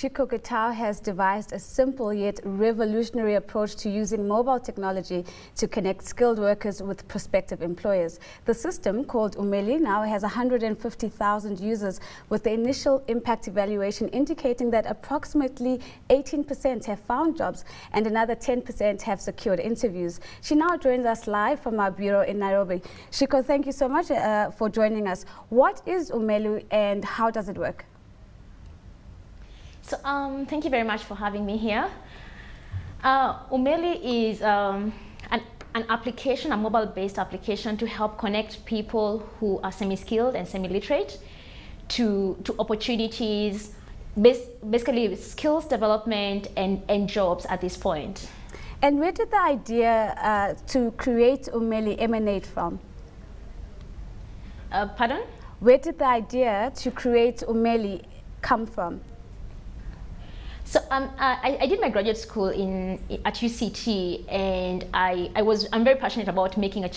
Shikoh Gitau has devised a simple yet revolutionary approach to using mobile technology to connect skilled workers with prospective employers. The system, called OMalley, now has 150,000 users, with the initial impact evaluation indicating that approximately 18% have found jobs and another 10% have secured interviews. She now joins us live from our bureau in Nairobi. Shikoh, thank you so much for joining us. What is OMalley and how does it work? So thank you very much for having me here. OMalley is an application, a mobile-based application to help connect people who are semi-skilled and semi-literate to opportunities, basically skills development and jobs at this point. And where did the idea to create OMalley emanate from? Pardon? Where did the idea to create OMalley come from? So I did my graduate school at UCT, and I'm very passionate about making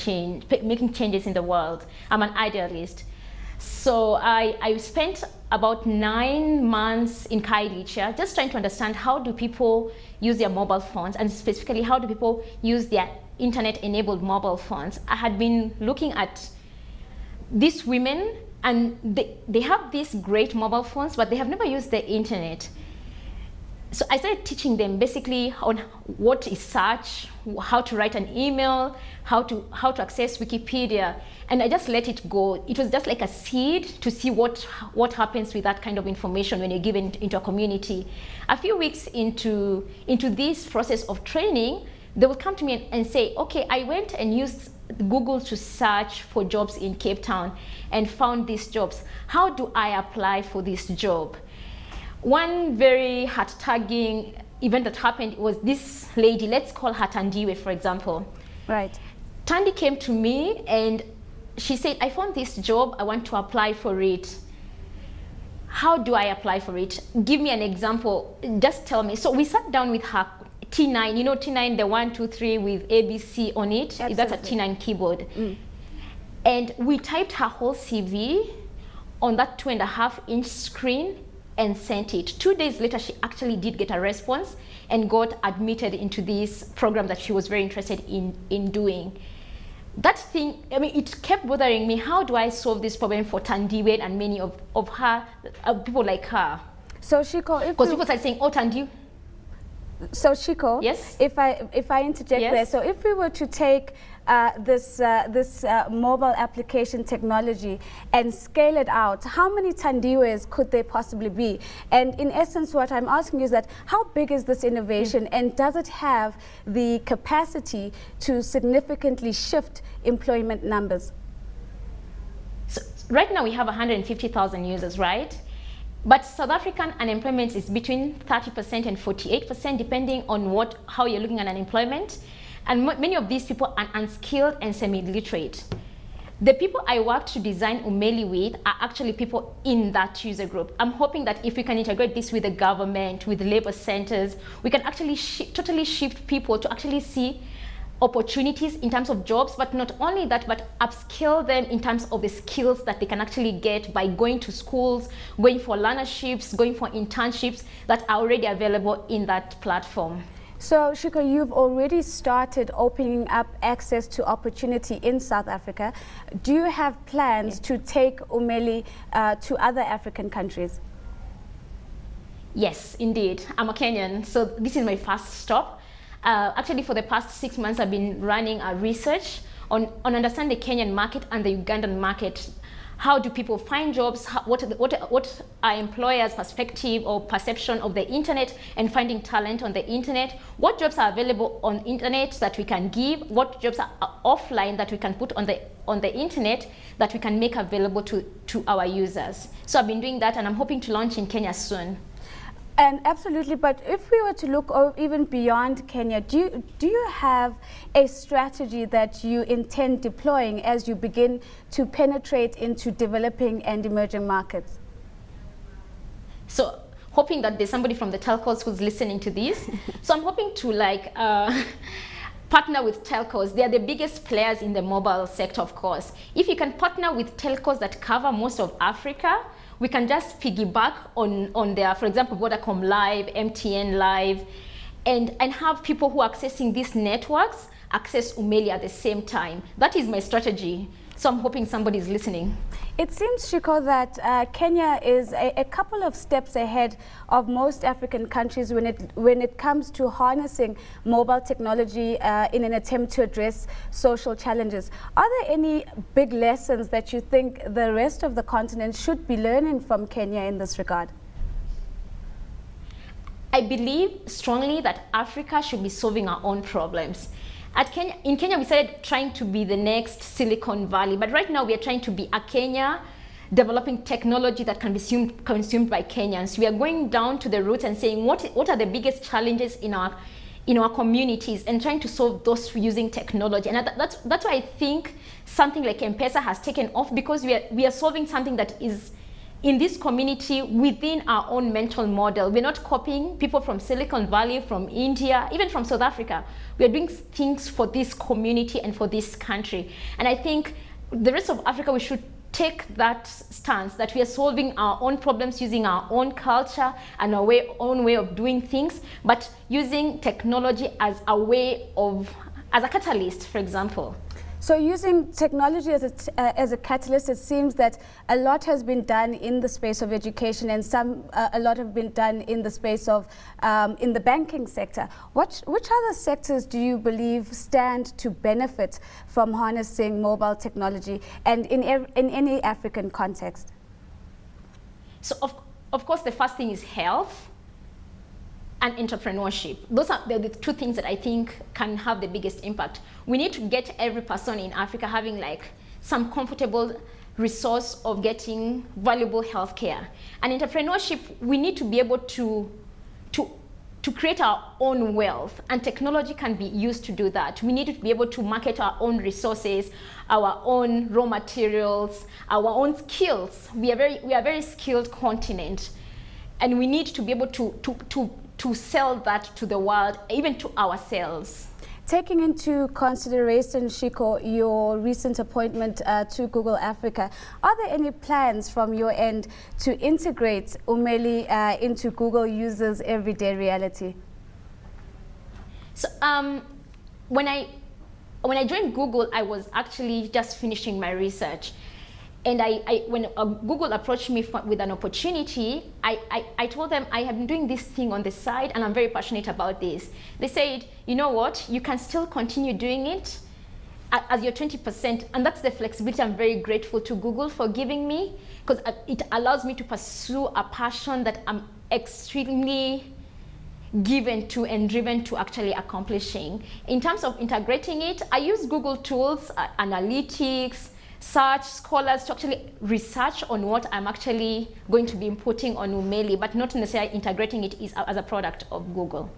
changes in the world. I'm an idealist. So I spent about 9 months in Kailicha just trying to understand how do people use their mobile phones, and specifically how do people use their internet-enabled mobile phones. I had been looking at these women, and they have these great mobile phones, but they have never used the internet. So I started teaching them basically on what is search, how to write an email, how to access Wikipedia, and I just let it go. It was just like a seed to see what happens with that kind of information when you give it into a community. A few weeks into this process of training, they would come to me and say, okay, I went and used Google to search for jobs in Cape Town and found these jobs. How do I apply for this job? One very heart-tugging event that happened was this lady, let's call her Tandiwe, for example. Right. Tandy came to me and she said, I found this job, I want to apply for it. How do I apply for it? Give me an example, just tell me. So we sat down with her T9, you know T9, the 1, 2, 3 with ABC on it. Absolutely. That's a T9 keyboard. And we typed her whole CV on that 2.5-inch screen and sent it. 2 days later, she actually did get a response and got admitted into this program that she was very interested in doing. That thing, I mean, it kept bothering me. How do I solve this problem for Tandiwe and many of her, people like her? So Shikoh, because people started saying, oh, Tandiwe. So Shikoh, yes? If I interject yes? there, so if we were to take this mobile application technology and scale it out, how many Tandiwes could there possibly be? And in essence, what I'm asking is that how big is this innovation, and does it have the capacity to significantly shift employment numbers? So right now we have 150,000 users, right? But South African unemployment is between 30% and 48%, depending on how you're looking at unemployment. And many of these people are unskilled and semi-literate. The people I worked to design OMalley with are actually people in that user group. I'm hoping that if we can integrate this with the government, with labor centers, we can actually totally shift people to actually see opportunities in terms of jobs, but not only that, but upskill them in terms of the skills that they can actually get by going to schools, going for learnerships, going for internships that are already available in that platform. So Shikoh, you've already started opening up access to opportunity in South Africa. Do you have plans to take OMalley to other African countries? Yes, indeed. I'm a Kenyan, so this is my first stop. Actually, for the past 6 months, I've been running a research on understanding the Kenyan market and the Ugandan market. How do people find jobs? What are employers' perspective or perception of the internet and finding talent on the internet? What jobs are available on internet that we can give? What jobs are offline that we can put on the internet that we can make available to our users? So I've been doing that, and I'm hoping to launch in Kenya soon. And absolutely, but if we were to look even beyond Kenya, do you have a strategy that you intend deploying as you begin to penetrate into developing and emerging markets? So hoping that there's somebody from the telcos who's listening to this. So I'm hoping to partner with telcos. They are the biggest players in the mobile sector, of course. If you can partner with telcos that cover most of Africa, we can just piggyback on their, for example, Vodacom Live, MTN Live, and have people who are accessing these networks access OMalley at the same time. That is my strategy. So I'm hoping somebody is listening. It seems, Shikoh, that Kenya is a couple of steps ahead of most African countries when it comes to harnessing mobile technology in an attempt to address social challenges. Are there any big lessons that you think the rest of the continent should be learning from Kenya in this regard? I believe strongly that Africa should be solving our own problems. In Kenya, we started trying to be the next Silicon Valley, but right now we are trying to be a Kenya developing technology that can be consumed by Kenyans. We are going down to the roots and saying what are the biggest challenges in our communities and trying to solve those using technology. And that's why I think something like M-Pesa has taken off, because we are solving something that is in this community within our own mental model. We're not copying people from Silicon Valley, from India, even from South Africa. We are doing things for this community and for this country. And I think the rest of Africa, we should take that stance that we are solving our own problems using our own culture and our own way of doing things, but using technology as a catalyst, for example. So using technology as a catalyst, it seems that a lot has been done in the space of education, and a lot have been done in the space of in the banking sector. Which other sectors do you believe stand to benefit from harnessing mobile technology, and in any African context? So of course, the first thing is health and entrepreneurship. Those are the two things that I think can have the biggest impact. We need to get every person in Africa having like some comfortable resource of getting valuable healthcare. And entrepreneurship, we need to be able to create our own wealth, and technology can be used to do that. We need to be able to market our own resources, our own raw materials, our own skills. We are a very skilled continent, and we need to be able to sell that to the world, even to ourselves. Taking into consideration, Shikoh, your recent appointment to Google Africa, are there any plans from your end to integrate OMalley into Google users' everyday reality? So when I joined Google, I was actually just finishing my research. And when Google approached me with an opportunity, I told them I have been doing this thing on the side and I'm very passionate about this. They said, you know what, you can still continue doing it as your 20%. And that's the flexibility I'm very grateful to Google for giving me, because it allows me to pursue a passion that I'm extremely given to and driven to actually accomplishing. In terms of integrating it, I use Google tools, analytics, search, scholars to actually research on what I'm actually going to be inputting on OMalley, but not necessarily integrating it as a product of Google.